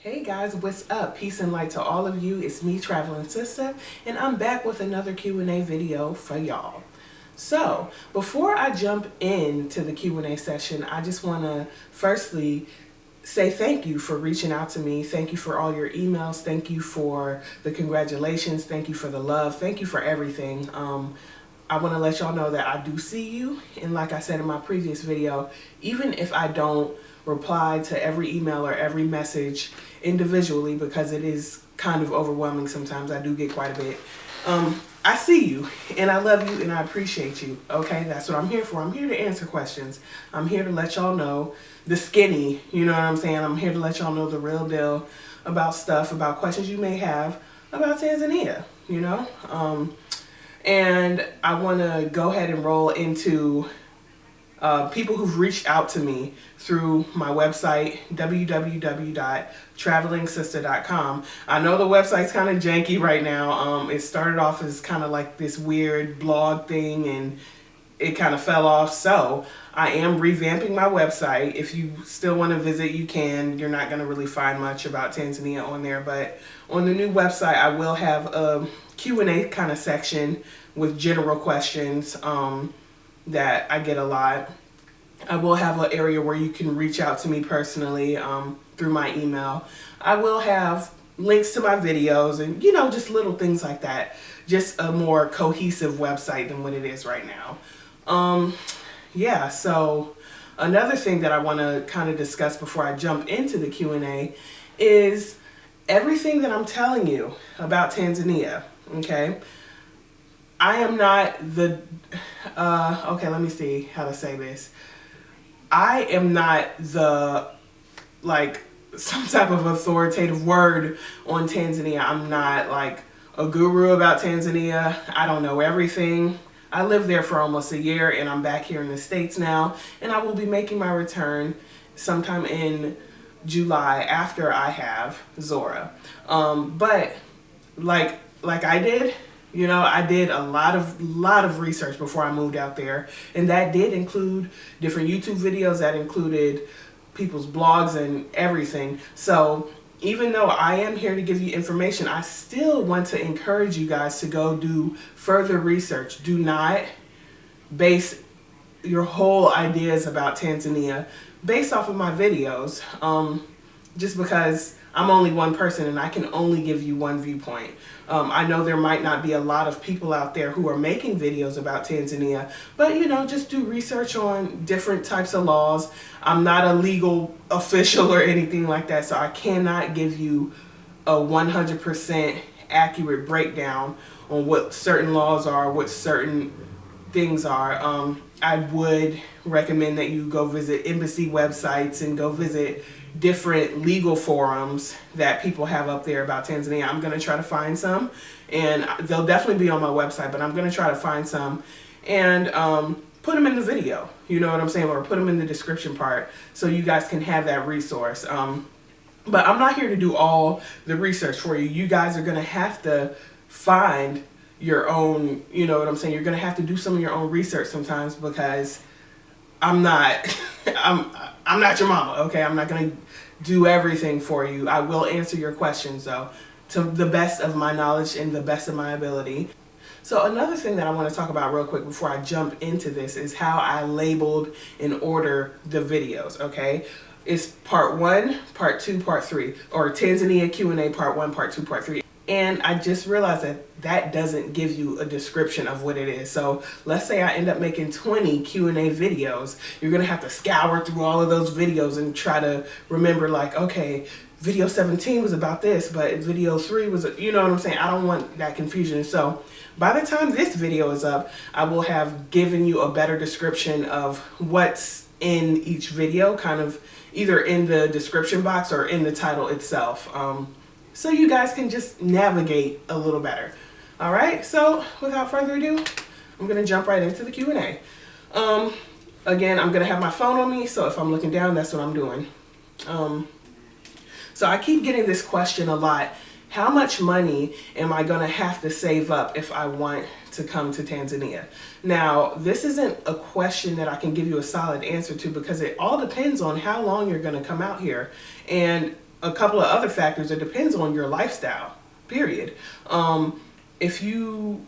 Hey guys, what's up? Peace and light to all of you. It's me, Traveling Sista, and I'm back with another Q&A video for y'all. So, before I jump into the Q&A session, I just want to firstly say thank you for reaching out to me. Thank you for all your emails. Thank you for the congratulations. Thank you for the love. Thank you for everything. I want to let y'all know that I do see you. And like I said in my previous video, even if I don't reply to every email or every message individually, because it is kind of overwhelming sometimes, I do get quite a bit. I see you and I love you and I appreciate you. Okay, that's what I'm here for. I'm here to answer questions. I'm here to let y'all know the skinny, you know what I'm saying? I'm here to let y'all know the real deal about stuff, about questions you may have about Tanzania, you know? And I want to go ahead and roll into people who've reached out to me through my website, www.travelingsista.com. I know the website's kind of janky right now. It started off as kind of like this weird blog thing and it kind of fell off. So I am revamping my website. If you still want to visit, you can. You're not going to really find much about Tanzania on there, but on the new website, I will have a Q&A kind of section with general questions that I get a lot. I will have an area where you can reach out to me personally through my email. I will have links to my videos and, you know, just little things like that. Just a more cohesive website than what it is right now. Yeah, so another thing that I want to kind of discuss before I jump into the Q&A is everything that I'm telling you about Tanzania, okay? I am not the, okay, let me see how to say this. I am not the, like, some type of authoritative word on Tanzania. I'm not like a guru about Tanzania. I don't know everything. I lived there for almost a year and I'm back here in the States now. And I will be making my return sometime in July after I have Zora. But like I did, you know, I did a lot of research before I moved out there, and that did include different YouTube videos, that included people's blogs and everything. So even though I am here to give you information, I still want to encourage you guys to go do further research. Do not base your whole ideas about Tanzania based off of my videos, just because I'm only one person and I can only give you one viewpoint. I know there might not be a lot of people out there who are making videos about Tanzania, but you know, just do research on different types of laws. I'm not a legal official or anything like that, so I cannot give you a 100% accurate breakdown on what certain laws are, what certain things are. I would recommend that you go visit embassy websites and go visit different legal forums that people have up there about Tanzania. I'm going to try to find some, and they'll definitely be on my website, but I'm going to try to find some and put them in the video, you know what I'm saying, or put them in the description part so you guys can have that resource. But I'm not here to do all the research for you. You guys are going to have to find your own, you know what I'm saying, you're going to have to do some of your own research sometimes, because I'm not I'm not your mama, okay? I'm not going to do everything for you. I will answer your questions, though, to the best of my knowledge and the best of my ability. So another thing that I want to talk about real quick before I jump into this is how I labeled and order the videos, okay? It's part 1, part 2, part 3, or Tanzania Q&A part 1, part 2, part 3. And I just realized that that doesn't give you a description of what it is. So let's say I end up making 20 Q&A videos. You're going to have to scour through all of those videos and try to remember, like, okay, video 17 was about this, but video 3 was, you know what I'm saying? I don't want that confusion. So by the time this video is up, I will have given you a better description of what's in each video, kind of either in the description box or in the title itself. So you guys can just navigate a little better. All right, so without further ado, I'm gonna jump right into the Q&A. Again, I'm gonna have my phone on me, so if I'm looking down, that's what I'm doing. So I keep getting this question a lot. How much money am I gonna have to save up if I want to come to Tanzania? Now, this isn't a question that I can give you a solid answer to, because it all depends on how long you're gonna come out here. And a couple of other factors. It depends on your lifestyle, period. If you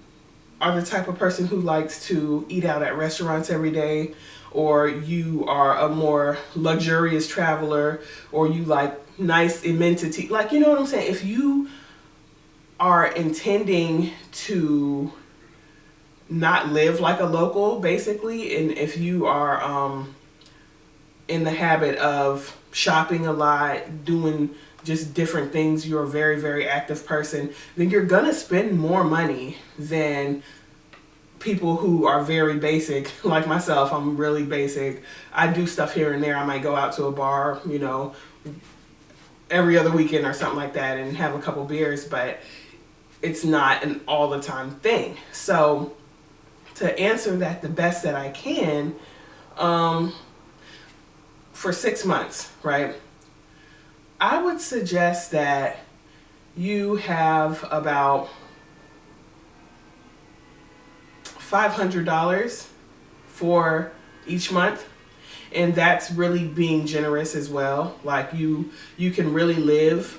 are the type of person who likes to eat out at restaurants every day, or you are a more luxurious traveler, or you like nice immensity, like, you know what I'm saying? If you are intending to not live like a local, basically, and if you are in the habit of shopping a lot, doing just different things, you're a very, very active person, then you're gonna spend more money than people who are very basic, like myself. I'm really basic. I do stuff here and there. I might go out to a bar, you know, every other weekend or something like that and have a couple beers, but it's not an all the time thing. So to answer that the best that I can, for 6 months, right? I would suggest that you have about $500 for each month. And that's really being generous as well. Like you can really live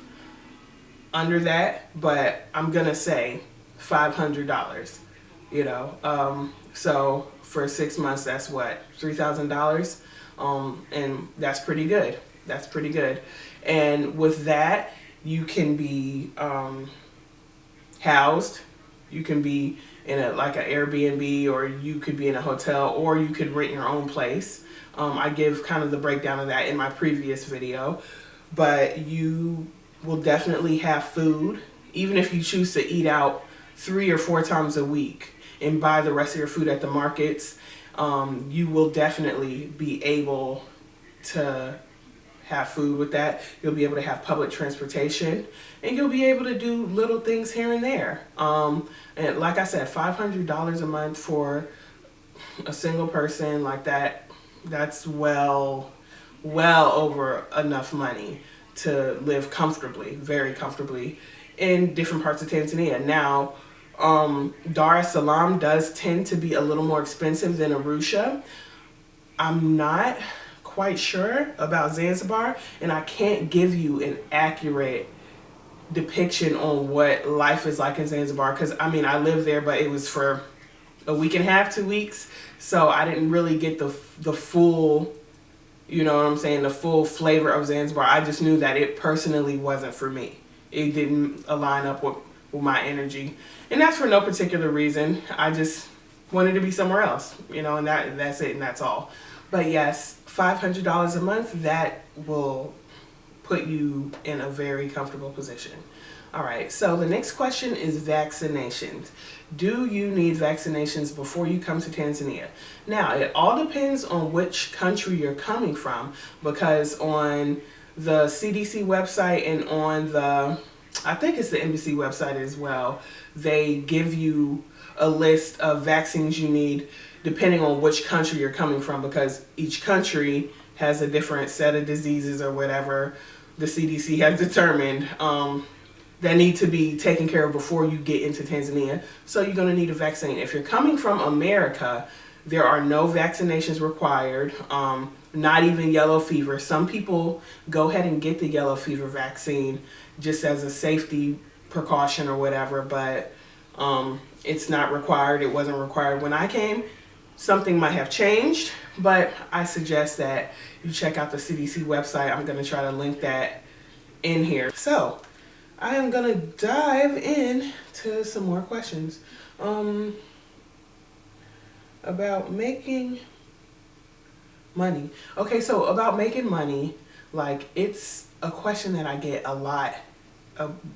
under that, but I'm gonna say $500, you know. So for 6 months, that's what, $3,000. And that's pretty good. That's pretty good. And with that, you can be housed. You can be in a like an Airbnb, or you could be in a hotel, or you could rent your own place. I give kind of the breakdown of that in my previous video, but you will definitely have food, even if you choose to eat out 3 or 4 times a week and buy the rest of your food at the markets. You will definitely be able to have food with that. You'll be able to have public transportation, and you'll be able to do little things here and there. And like I said, $500 a month for a single person, like that's well over enough money to live comfortably, very comfortably, in different parts of Tanzania. Now, Dar es Salaam does tend to be a little more expensive than Arusha. I'm not quite sure about Zanzibar, and I can't give you an accurate depiction on what life is like in Zanzibar, because I mean, I lived there, but it was for a week and a half, 2 weeks, so I didn't really get the full, you know what I'm saying, the full flavor of Zanzibar. I just knew that it personally wasn't for me. It didn't align up with my energy, and that's for no particular reason. I just wanted to be somewhere else, you know, and that's it, and that's all. But yes, $500 a month, that will put you in a very comfortable position. All right, so the next question is vaccinations. Do you need vaccinations before you come to Tanzania? Now, it all depends on which country you're coming from, because on the CDC website and on the, I think it's the embassy website as well, they give you a list of vaccines you need depending on which country you're coming from, because each country has a different set of diseases or whatever the CDC has determined that need to be taken care of before you get into Tanzania. So you're going to need a vaccine. If you're coming from America, there are no vaccinations required, not even yellow fever. Some people go ahead and get the yellow fever vaccine just as a safety precaution or whatever, but it's not required. It wasn't required when I came. Something might have changed, but I suggest that you check out the CDC website. I'm going to try to link that in here. So I am going to dive in to some more questions about making money. Okay, so about making money, like, it's a question that I get a lot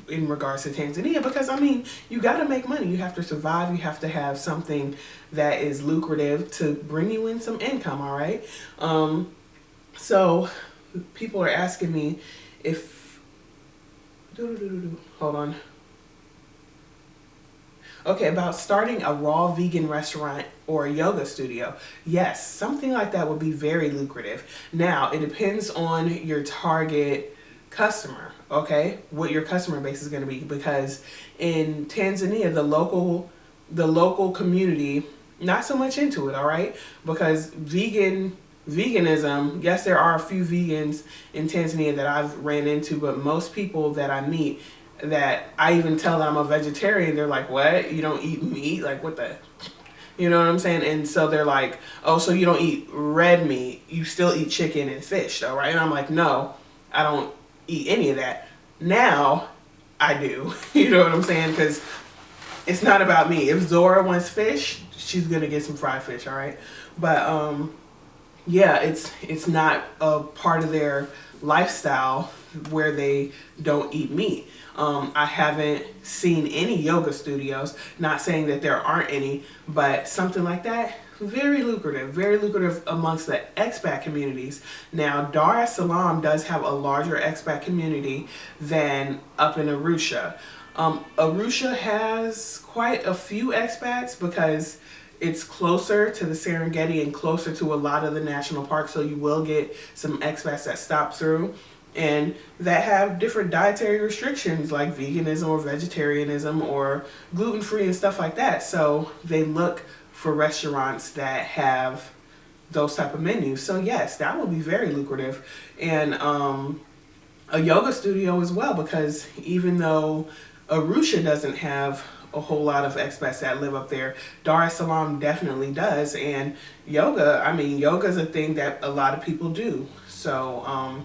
in regards to Tanzania, because I mean, you got to make money. You have to survive. You have to have something that is lucrative to bring you in some income. All right. So people are asking me if, hold on. Okay, about starting a raw vegan restaurant or a yoga studio. Yes, something like that would be very lucrative. Now, it depends on your target customer, okay? What your customer base is going to be, because in Tanzania, the local community, not so much into it, all right? Because vegan veganism, yes, there are a few vegans in Tanzania that I've ran into, but most people that I meet, that I even tell that I'm a vegetarian, they're like, what? You don't eat meat? Like, what the? You know what I'm saying? And so they're like, oh, so you don't eat red meat. You still eat chicken and fish, though, right? And I'm like, no, I don't eat any of that. Now, I do. You know what I'm saying? Because it's not about me. If Zora wants fish, she's going to get some fried fish, all right? But, yeah, it's not a part of their lifestyle where they don't eat meat. I haven't seen any yoga studios, not saying that there aren't any, but something like that, very lucrative amongst the expat communities. Now, Dar es Salaam does have a larger expat community than up in Arusha. Arusha has quite a few expats because it's closer to the Serengeti and closer to a lot of the national parks, so you will get some expats that stop through and that have different dietary restrictions like veganism or vegetarianism or gluten-free and stuff like that. So they look for restaurants that have those type of menus. So yes, that will be very lucrative. And a yoga studio as well, because even though Arusha doesn't have a whole lot of expats that live up there, Dar es Salaam definitely does. And yoga, I mean, yoga is a thing that a lot of people do. So,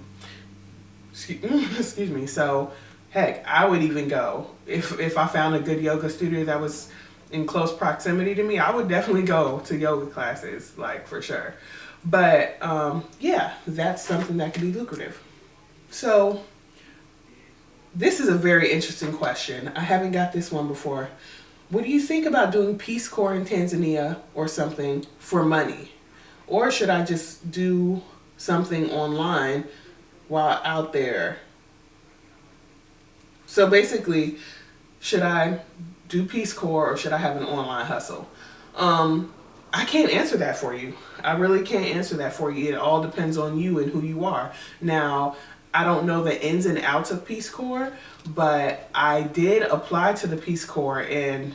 excuse me. So, heck, I would even go if I found a good yoga studio that was in close proximity to me. I would definitely go to yoga classes, like for sure. But yeah, that's something that could be lucrative. So, this is a very interesting question. I haven't got this one before. What do you think about doing Peace Corps in Tanzania or something for money? Or should I just do something online while out there? So basically, should I do Peace Corps or should I have an online hustle? I can't answer that for you. I really can't answer that for you. It all depends on you and who you are. Now, I don't know the ins and outs of Peace Corps, but I did apply to the Peace Corps and,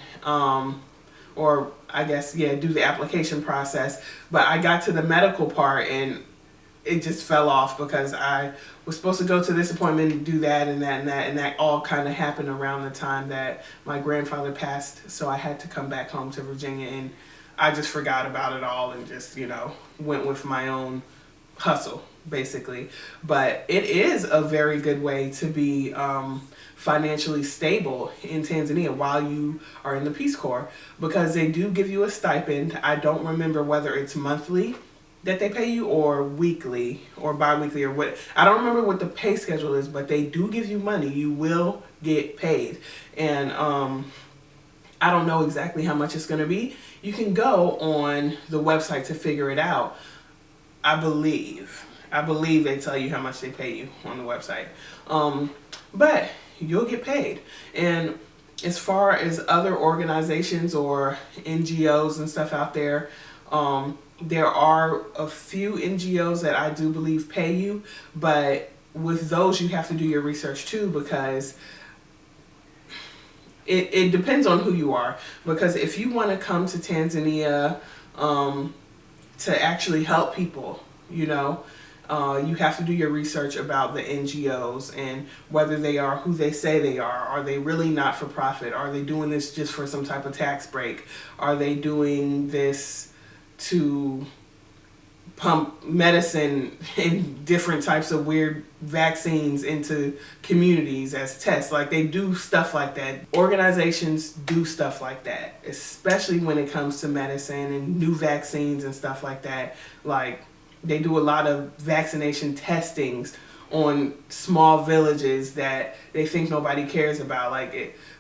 or I guess, yeah, do the application process. But I got to the medical part and it just fell off because I was supposed to go to this appointment and do that and that and that. And that all kind of happened around the time that my grandfather passed. So I had to come back home to Virginia and I just forgot about it all and just, went with my own hustle, basically. But it is a very good way to be financially stable in Tanzania while you are in the Peace Corps, because they do give you a stipend. I don't remember whether it's monthly that they pay you or weekly or bi-weekly or what. I don't remember what the pay schedule is, but they do give you money. You will get paid. And I don't know exactly how much it's going to be. You can go on the website to figure it out. I believe they tell you how much they pay you on the website. But you'll get paid. And as far as other organizations or NGOs and stuff out there, there are a few NGOs that I do believe pay you, but with those you have to do your research too, because it depends on who you are. Because if you want to come to Tanzania to actually help people, you have to do your research about the NGOs and whether they are who they say they are. Are they really not for profit? Are they doing this just for some type of tax break? Are they doing this to pump medicine and different types of weird vaccines into communities as tests? Like, they do stuff like that. Organizations do stuff like that, especially when it comes to medicine and new vaccines and stuff like that. Like, they do a lot of vaccination testings on small villages that they think nobody cares about.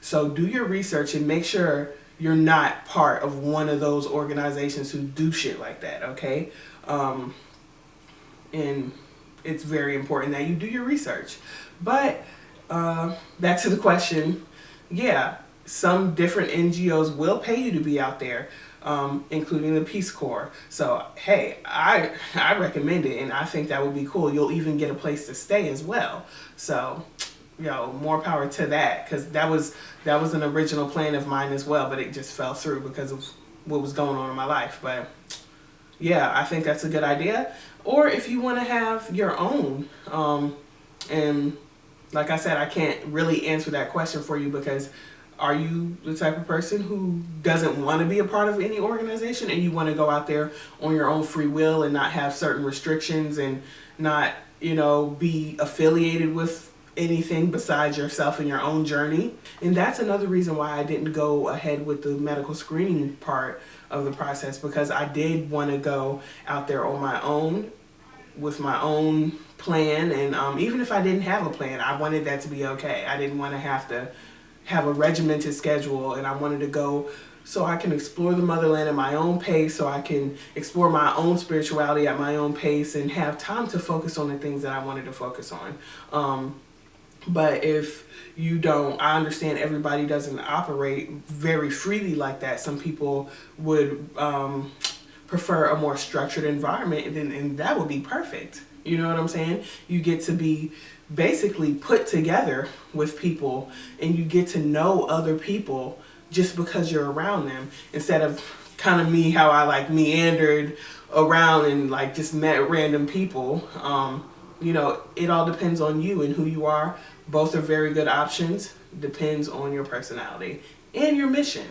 So do your research and make sure you're not part of one of those organizations who do shit like that, okay? And it's very important that you do your research. But back to the question, yeah, some different NGOs will pay you to be out there, including the Peace Corps. So, hey, I recommend it, and I think that would be cool. You'll even get a place to stay as well. So, more power to that, because that was an original plan of mine as well, but it just fell through because of what was going on in my life. But yeah, I think that's a good idea. or if you want to have your own. And like I said, I can't really answer that question for you because are you the type of person who doesn't want to be a part of any organization and you want to go out there on your own free will and not have certain restrictions and not, be affiliated with anything besides yourself and your own journey? And that's another reason why I didn't go ahead with the medical screening part of the process, because I did want to go out there on my own with my own plan. And even if I didn't have a plan, I wanted that to be okay. I didn't want to have a regimented schedule, and I wanted to go so I can explore the motherland at my own pace, so I can explore my own spirituality at my own pace and have time to focus on the things that I wanted to focus on. But if you don't, I understand everybody doesn't operate very freely like that. Some people would prefer a more structured environment, and that would be perfect. You know what I'm saying? You get to be basically put together with people, and you get to know other people just because you're around them, instead of kind of me, how I like meandered around and like just met random people. It all depends on you and who you are. Both are very good options. Depends on your personality and your mission.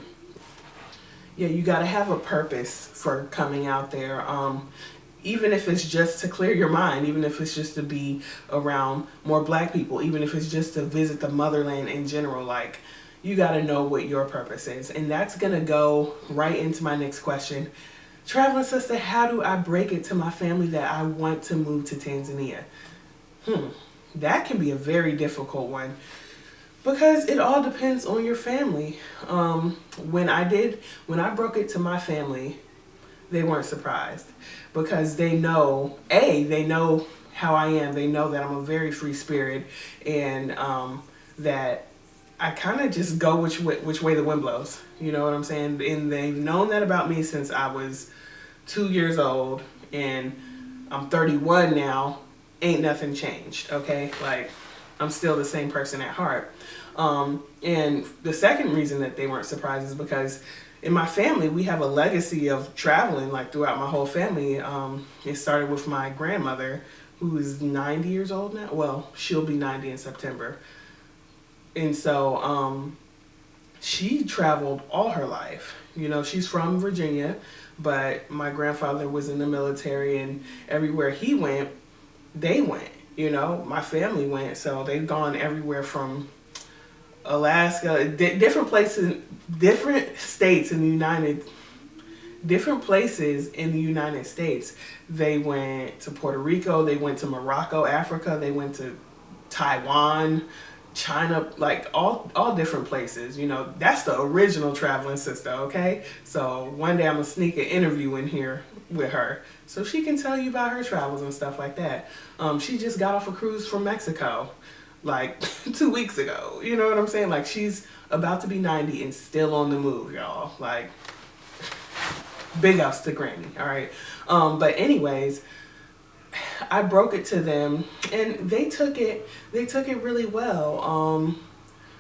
Yeah, you got to have a purpose for coming out there. Even if it's just to clear your mind, even if it's just to be around more Black people, even if it's just to visit the motherland in general, like, you got to know what your purpose is. And that's going to go right into my next question. Traveling Sista, how do I break it to my family that I want to move to Tanzania? That can be a very difficult one, because it all depends on your family. When I broke it to my family, they weren't surprised, because they know how I am. They know that I'm a very free spirit, and that I kind of just go which way the wind blows. You know what I'm saying? And they've known that about me since I was 2 years old, and I'm 31 now. Ain't nothing changed, okay? Like, I'm still the same person at heart. And the second reason that they weren't surprised is because in my family, we have a legacy of traveling, like, throughout my whole family. It started with my grandmother, who is 90 years old now. Well, she'll be 90 in September. And so she traveled all her life. She's from Virginia, but my grandfather was in the military, and everywhere he went, they went. My family went. So they've gone everywhere from Alaska, different places, different states in the different places in the United States. They went to Puerto Rico, they went to Morocco, Africa, they went to Taiwan, China, like all different places. That's the original Traveling Sista, okay? So one day I'm gonna sneak an interview in here with her so she can tell you about her travels and stuff like that. She just got off a cruise from Mexico like 2 weeks ago. You know what I'm saying? Like, she's about to be 90 and still on the move, y'all. Like, big ups to Granny, all right? But anyways, I broke it to them, and they took it really well.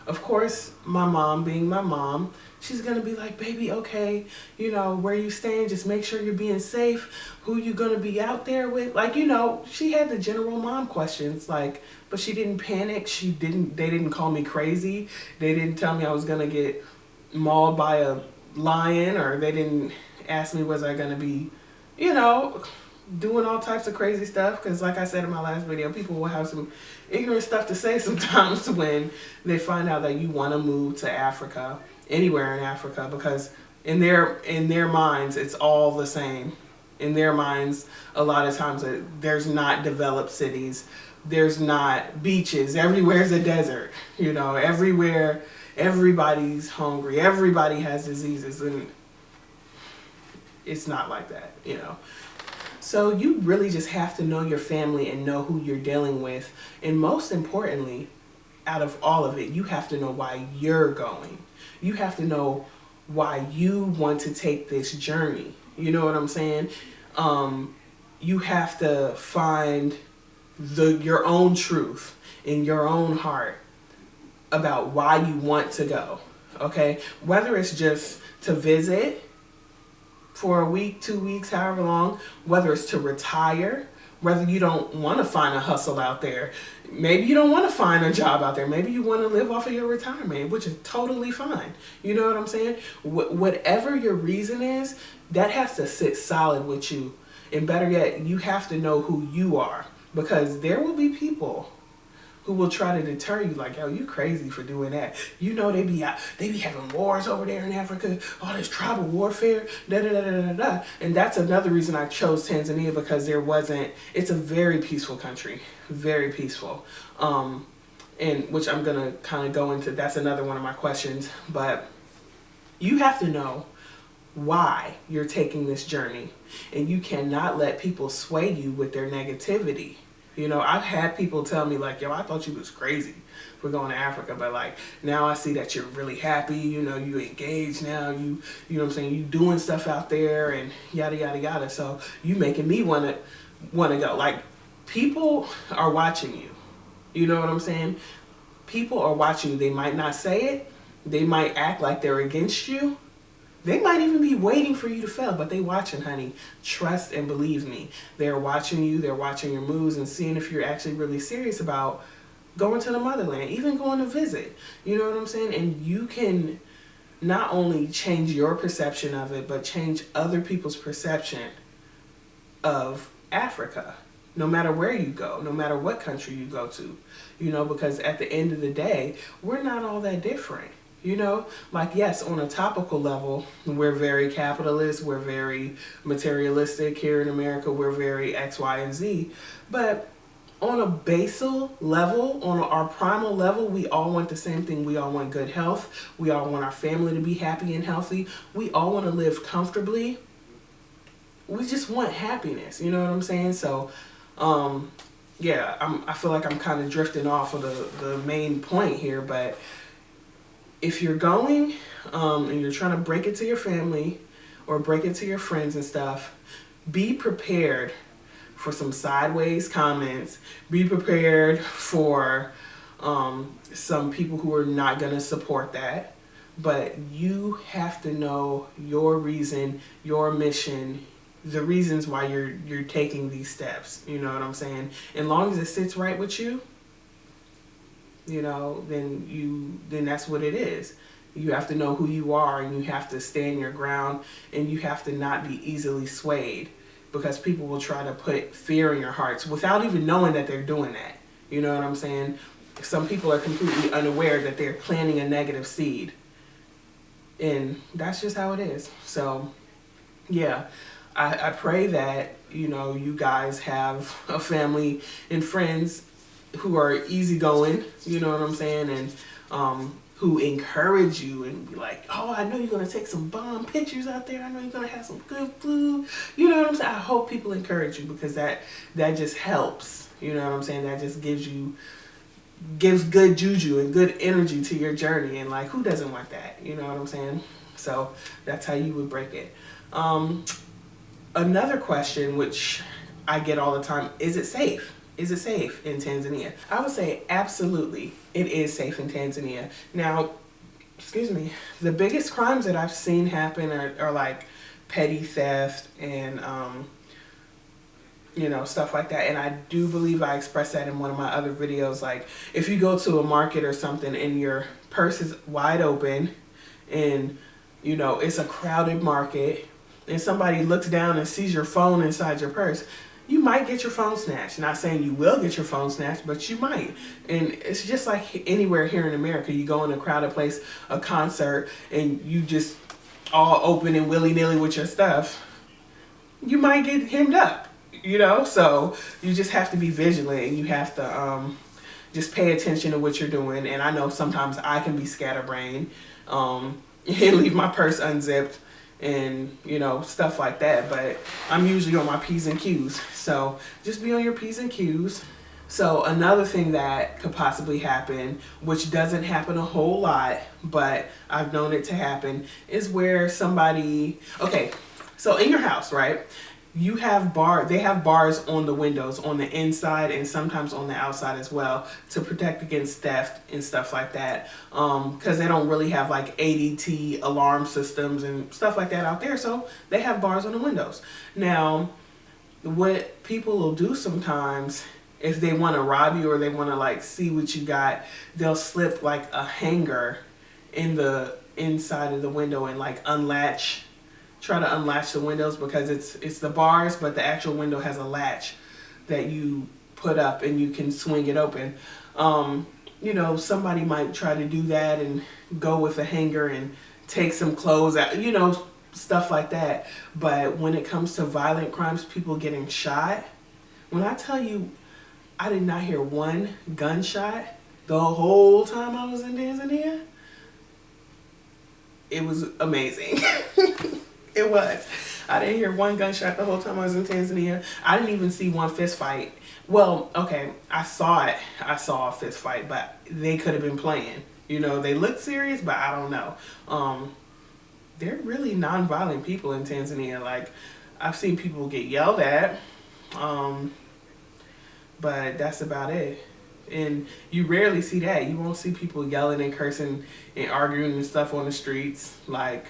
Of course, my mom, being my mom, she's gonna be like, baby, okay, where you staying, just make sure you're being safe. Who you gonna be out there with? Like, she had the general mom questions, like, but she didn't panic. They didn't call me crazy. They didn't tell me I was gonna get mauled by a lion, or they didn't ask me was I gonna be, doing all types of crazy stuff. Because like I said in my last video, people will have some ignorant stuff to say sometimes when they find out that you want to move to Africa, anywhere in Africa, because in their minds it's all the same. In their minds, a lot of times there's not developed cities, there's not beaches, everywhere's a desert. Everywhere, everybody's hungry, everybody has diseases, and it's not like that. So you really just have to know your family and know who you're dealing with. And most importantly, out of all of it, you have to know why you're going. You have to know why you want to take this journey. You know what I'm saying? You have to find your own truth in your own heart about why you want to go. Okay? Whether it's just to visit for a week, 2 weeks, however long, whether it's to retire, whether you don't want to find a hustle out there. Maybe you don't want to find a job out there. Maybe you want to live off of your retirement, which is totally fine. You know what I'm saying? Whatever your reason is, that has to sit solid with you. And better yet, you have to know who you are, because there will be people who will try to deter you, like, yo, you crazy for doing that. You know, they be having wars over there in Africa, all this tribal warfare, da da da da da da. And that's another reason I chose Tanzania, because it's a very peaceful country, very peaceful. And which I'm gonna kind of go into, that's another one of my questions. But you have to know why you're taking this journey, and you cannot let people sway you with their negativity. You know, I've had people tell me, like, yo, I thought you was crazy for going to Africa, but like, now I see that you're really happy, you know, you engaged now, you know what I'm saying, you doing stuff out there and yada yada yada. So you making me wanna go. Like, people are watching you. You know what I'm saying? People are watching you. They might not say it, they might act like they're against you. They might even be waiting for you to fail, but they watching, honey. Trust and believe me. They're watching you, they're watching your moves and seeing if you're actually really serious about going to the motherland, even going to visit. You know what I'm saying? And you can not only change your perception of it, but change other people's perception of Africa. No matter where you go, no matter what country you go to. You know, because at the end of the day, we're not all that different. You know, like, yes, on a topical level, we're very capitalist, we're very materialistic here in America, we're very X, Y, and Z. But on a basal level, on our primal level, we all want the same thing. We all want good health. We all want our family to be happy and healthy. We all want to live comfortably. We just want happiness. You know what I'm saying? So, yeah, I feel like I'm kind of drifting off of the main point here, but if you're going and you're trying to break it to your family or break it to your friends and stuff, be prepared for some sideways comments. Be prepared for some people who are not going to support that. But you have to know your reason, your mission, the reasons why you're taking these steps. You know what I'm saying? As long as it sits right with you, you know, then that's what it is. You have to know who you are, and you have to stand your ground, and you have to not be easily swayed, because people will try to put fear in your hearts without even knowing that they're doing that. You know what I'm saying? Some people are completely unaware that they're planting a negative seed, and that's just how it is. So yeah, I pray that, you know, you guys have a family and friends who are easygoing, you know what I'm saying, and who encourage you and be like, oh, I know you're going to take some bomb pictures out there. I know you're going to have some good food. You know what I'm saying? I hope people encourage you, because that just helps. You know what I'm saying? That just gives good juju and good energy to your journey. And like, who doesn't want that? You know what I'm saying? So that's how you would break it. Another question, which I get all the time, is it safe? Is it safe in Tanzania? I would say absolutely it is safe in Tanzania. Now, excuse me, the biggest crimes that I've seen happen are like petty theft and, you know, stuff like that. And I do believe I expressed that in one of my other videos. Like, if you go to a market or something and your purse is wide open and, you know, it's a crowded market and somebody looks down and sees your phone inside your purse, you might get your phone snatched. Not saying you will get your phone snatched, but you might. And it's just like anywhere here in America. You go in a crowded place, a concert, and you just all open and willy-nilly with your stuff, you might get hemmed up, you know? So you just have to be vigilant, and you have to just pay attention to what you're doing. And I know sometimes I can be scatterbrained and leave my purse unzipped and, you know, stuff like that. But I'm usually on my P's and Q's. So just be on your P's and Q's. So another thing that could possibly happen, which doesn't happen a whole lot, but I've known it to happen, is where somebody, okay, so in your house, right? You have they have bars on the windows on the inside and sometimes on the outside as well, to protect against theft and stuff like that, because they don't really have like ADT alarm systems and stuff like that out there, so they have bars on the windows. Now, what people will do sometimes, if they want to rob you or they want to like see what you got, they'll slip like a hanger in the inside of the window and like try to unlatch the windows, because it's the bars, but the actual window has a latch that you put up and you can swing it open. Somebody might try to do that and go with a hanger and take some clothes out, stuff like that. But when it comes to violent crimes, people getting shot, when I tell you, I did not hear one gunshot the whole time I was in Tanzania. It was amazing. It was. I didn't hear one gunshot the whole time I was in Tanzania. I didn't even see one fist fight. Well, okay, I saw it. I saw a fist fight, but they could have been playing. They looked serious, but I don't know. They're really non-violent people in Tanzania. Like, I've seen people get yelled at, but that's about it. And you rarely see that. You won't see people yelling and cursing and arguing and stuff on the streets. Like,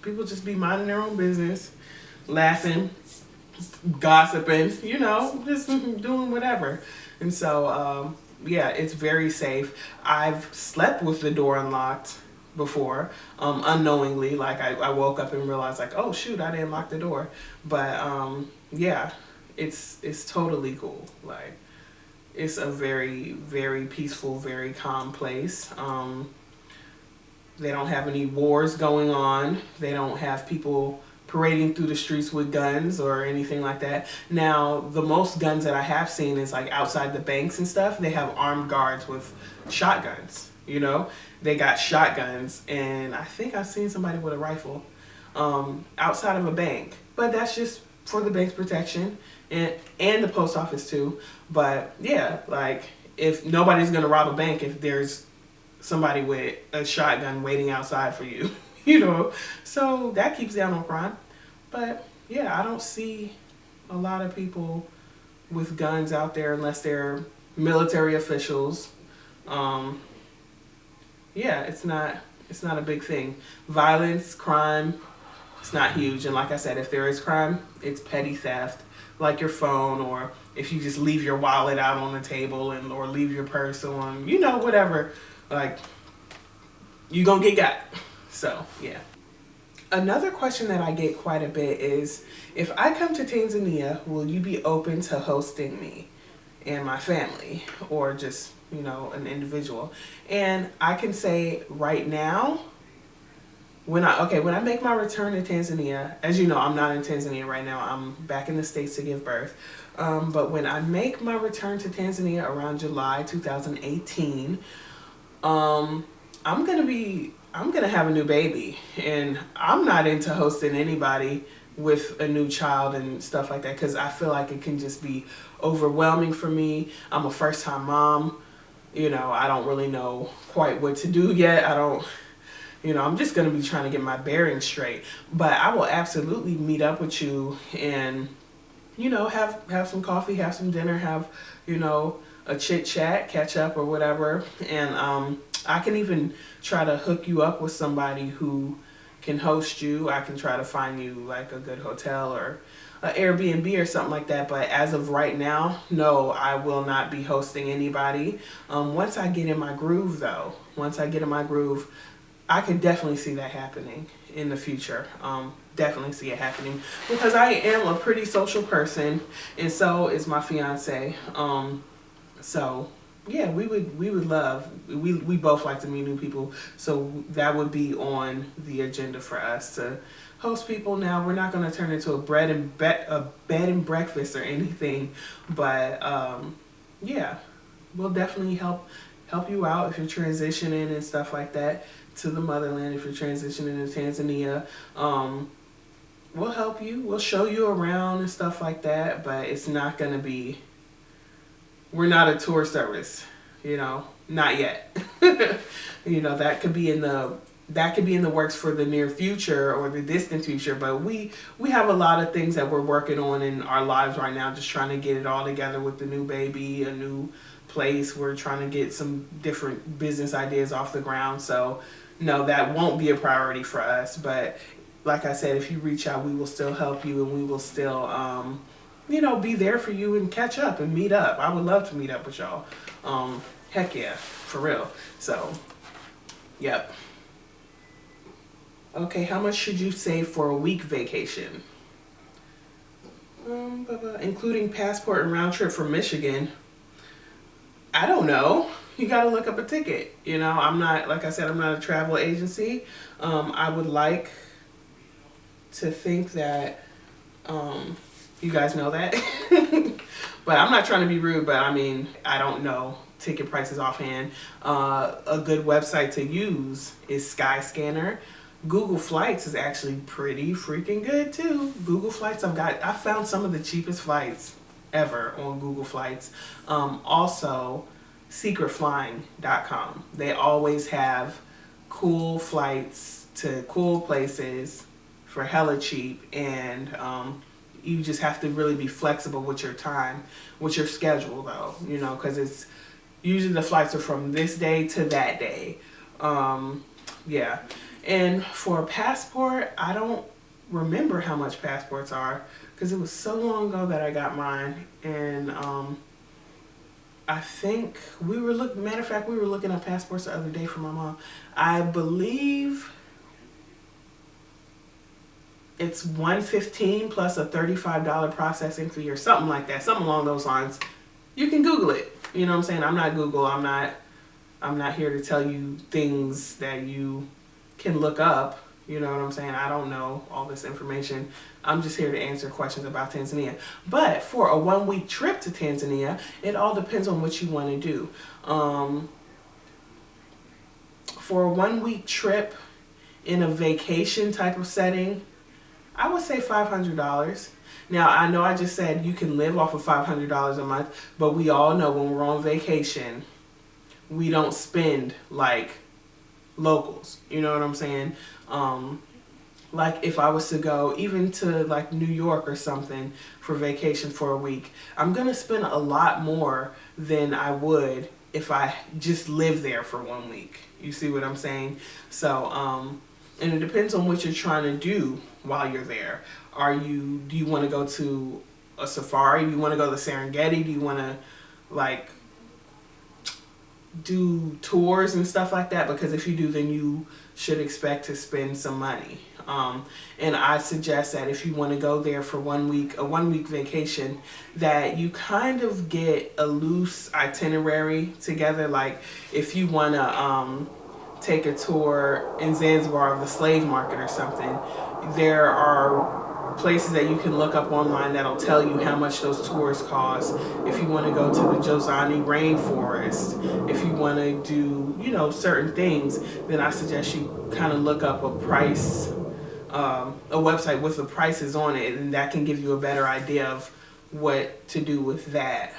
people just be minding their own business, laughing, gossiping, just doing whatever. And so, yeah, it's very safe. I've slept with the door unlocked before, unknowingly. Like, I woke up and realized, like, oh shoot, I didn't lock the door. But yeah, it's totally cool. Like, it's a very, very peaceful, very calm place. They don't have any wars going on. They don't have people parading through the streets with guns or anything like that. Now, the most guns that I have seen is like outside the banks and stuff. They have armed guards with shotguns. They got shotguns, and I think I've seen somebody with a rifle outside of a bank. But that's just for the bank's protection and the post office too. But yeah, like, if nobody's gonna rob a bank if there's somebody with a shotgun waiting outside for you, so that keeps down on crime. But yeah, I don't see a lot of people with guns out there unless they're military officials. Yeah, it's not a big thing. Violence, crime, it's not huge. And like I said, if there is crime, it's petty theft, like your phone, or if you just leave your wallet out on the table or leave your purse on, whatever. Like, you gonna get got. So, yeah. Another question that I get quite a bit is, if I come to Tanzania, will you be open to hosting me and my family, or just, an individual? And I can say right now, when I make my return to Tanzania, as you know, I'm not in Tanzania right now. I'm back in the States to give birth. But when I make my return to Tanzania around July 2018, I'm gonna have a new baby, and I'm not into hosting anybody with a new child and stuff like that, because I feel like it can just be overwhelming for me. I'm a first time mom. I don't really know quite what to do yet. I'm just gonna be trying to get my bearings straight. But I will absolutely meet up with you and, have some coffee, have some dinner, have, a chit chat, catch up or whatever. And I can even try to hook you up with somebody who can host you. I can try to find you like a good hotel or an Airbnb or something like that. But as of right now, no, I will not be hosting anybody. Once I get in my groove, though, I could definitely see that happening in the future. Definitely see it happening, because I am a pretty social person, and so is my fiance. So yeah, we both like to meet new people, so that would be on the agenda for us to host people. Now, we're not going to turn into a bed and breakfast or anything, but yeah, we'll definitely help you out if you're transitioning and stuff like that to the motherland. If you're transitioning to Tanzania, we'll help you. We'll show you around and stuff like that, but it's not going to be. We're not a tour service, not yet. That could be in the works for the near future or the distant future. But we have a lot of things that we're working on in our lives right now, just trying to get it all together with the new baby, a new place. We're trying to get some different business ideas off the ground. So no, that won't be a priority for us. But like I said, if you reach out, we will still help you, and we will still be there for you and catch up and meet up. I would love to meet up with y'all. Heck yeah, for real. So, yep. Okay, how much should you save for a week vacation? Including passport and round trip from Michigan. I don't know. You got to look up a ticket. I'm not, like I said, I'm not a travel agency. I would like to think that you guys know that. But I'm not trying to be rude, but I mean, I don't know ticket prices offhand. A good website to use is Skyscanner. Google Flights is actually pretty freaking good too. Google Flights, I found some of the cheapest flights ever on Google Flights. Also, secretflying.com. They always have cool flights to cool places for hella cheap, and you just have to really be flexible with your time, with your schedule though, because it's usually the flights are from this day to that day. Yeah. And for a passport, I don't remember how much passports are because it was so long ago that I got mine. And I think matter of fact, we were looking at passports the other day for my mom. I believe it's $115 plus a $35 processing fee or something like that, something along those lines. You can Google it. You know what I'm saying? I'm not Google. I'm not here to tell you things that you can look up. You know what I'm saying? I don't know all this information. I'm just here to answer questions about Tanzania. But for a 1-week trip to Tanzania, it all depends on what you want to do. For a 1-week trip in a vacation type of setting, I would say $500. Now, I know I just said you can live off of $500 a month, but we all know when we're on vacation, we don't spend like locals. You know what I'm saying? Like if I was to go even to like New York or something for vacation for a week, I'm going to spend a lot more than I would if I just live there for 1 week. You see what I'm saying? So, and it depends on what you're trying to do while you're there. Do you want to go to a safari? Do you want to go to Serengeti? Do you want to like do tours and stuff like that? Because if you do, then you should expect to spend some money. And I suggest that if you want to go there for 1 week, a 1 week vacation, that you kind of get a loose itinerary together. Like if you want to take a tour in Zanzibar of the slave market or something, there are places that you can look up online that'll tell you how much those tours cost. If you want to go to the Jozani rainforest, if you want to do, certain things, then I suggest you kind of look up a price, a website with the prices on it, and that can give you a better idea of what to do with that.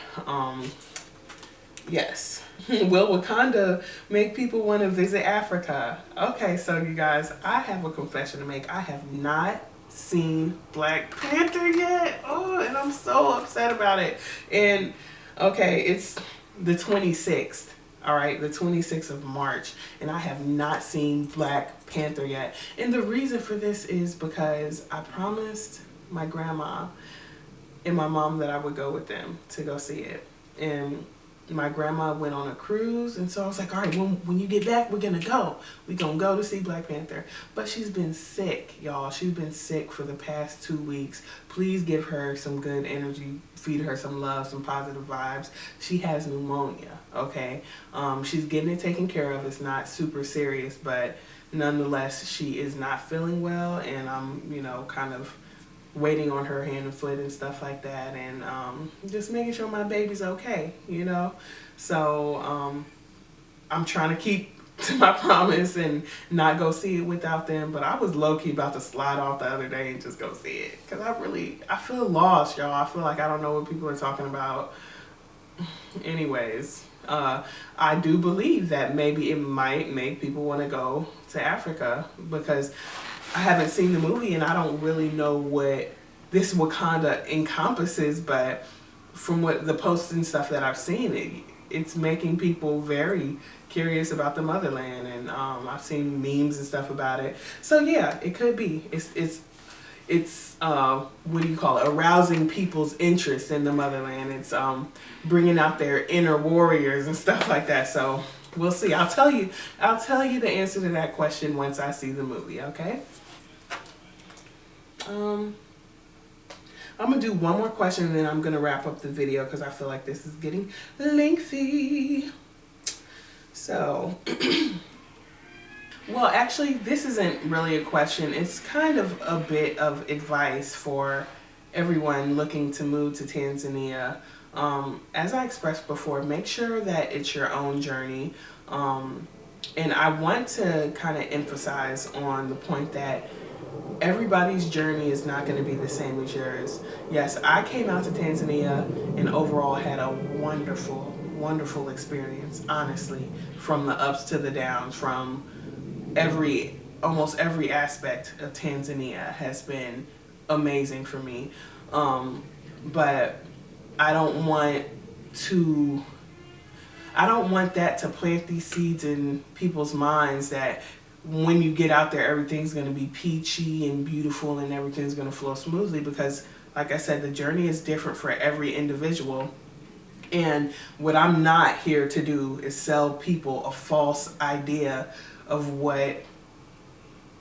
Yes. Will Wakanda make people want to visit Africa? Okay, so you guys, I have a confession to make. I have not seen Black Panther yet. Oh, and I'm so upset about it. And okay, it's the 26th. All right, the 26th of March, and I have not seen Black Panther yet. And the reason for this is because I promised my grandma and my mom that I would go with them to go see it. And my grandma went on a cruise, and so I was like, all right, when you get back, we're gonna go. We're gonna go to see Black Panther. But she's been sick, y'all. She's been sick for the past 2 weeks. Please give her some good energy, feed her some love, some positive vibes. She has pneumonia, okay? She's getting it taken care of. It's not super serious, but nonetheless, she is not feeling well, and I'm, kind of waiting on her hand and foot and stuff like that, and just making sure my baby's okay, So I'm trying to keep to my promise and not go see it without them, but I was low-key about to slide off the other day and just go see it, because I feel lost, y'all. I feel like I don't know what people are talking about. Anyways, I do believe that maybe it might make people want to go to Africa, because I haven't seen the movie and I don't really know what this Wakanda encompasses, but from what the posts and stuff that I've seen, it's making people very curious about the motherland, and I've seen memes and stuff about it. So yeah, it could be. it's what do you call it? Arousing people's interest in the motherland. It's bringing out their inner warriors and stuff like that. So we'll see. I'll tell you the answer to that question once I see the movie. Okay. I'm gonna do one more question and then I'm gonna wrap up the video because I feel like this is getting lengthy. So, well, actually, this isn't really a question. It's kind of a bit of advice for everyone looking to move to Tanzania. As I expressed before, make sure that it's your own journey. And I want to kind of emphasize on the point that everybody's journey is not going to be the same as yours. Yes, I came out to Tanzania and overall had a wonderful, wonderful experience, honestly, from the ups to the downs, from almost every aspect of Tanzania has been amazing for me. But I don't want that to plant these seeds in people's minds that when you get out there, everything's going to be peachy and beautiful and everything's going to flow smoothly, because like I said, the journey is different for every individual. And what I'm not here to do is sell people a false idea of what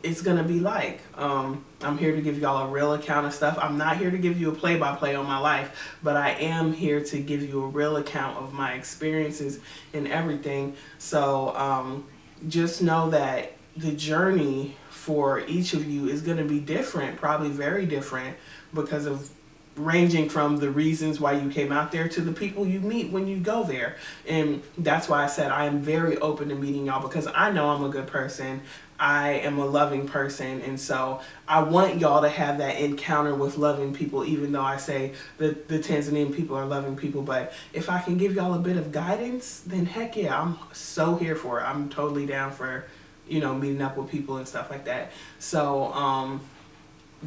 it's going to be like. I'm here to give y'all a real account of stuff. I'm not here to give you a play-by-play on my life, but I am here to give you a real account of my experiences and everything. So just know that the journey for each of you is going to be different, probably very different, because of ranging from the reasons why you came out there to the people you meet when you go there. And that's why I said I am very open to meeting y'all, because I know I'm a good person. I am a loving person, and so I want y'all to have that encounter with loving people, even though I say that the Tanzanian people are loving people. But if I can give y'all a bit of guidance, then heck yeah, I'm so here for it. I'm totally down for, meeting up with people and stuff like that. So,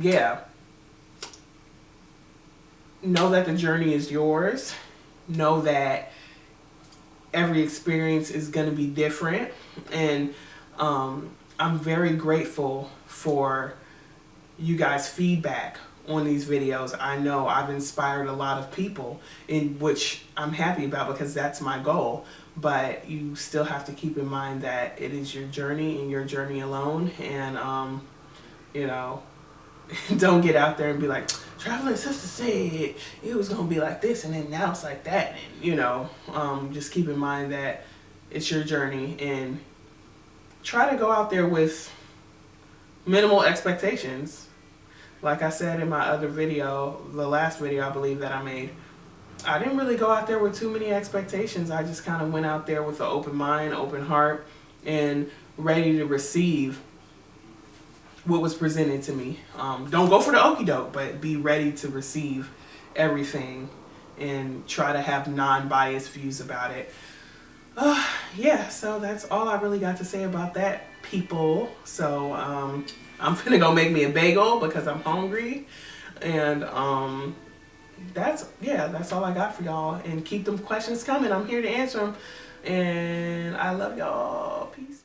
yeah. Know that the journey is yours. Know that every experience is going to be different. And I'm very grateful for you guys' feedback on these videos. I know I've inspired a lot of people, in which I'm happy about, because that's my goal. But you still have to keep in mind that it is your journey and your journey alone. And, don't get out there and be like, Traveling Sister said it was going to be like this and then now it's like that. And, just keep in mind that it's your journey, and try to go out there with minimal expectations. Like I said in my other video, the last video I believe that I made, I didn't really go out there with too many expectations. I just kind of went out there with an open mind, open heart, and ready to receive what was presented to me. Don't go for the okie doke, but be ready to receive everything and try to have non-biased views about it. Yeah, so that's all I really got to say about that, people. So I'm finna go make me a bagel because I'm hungry. And that's all I got for y'all. And keep them questions coming. I'm here to answer them. And I love y'all. Peace.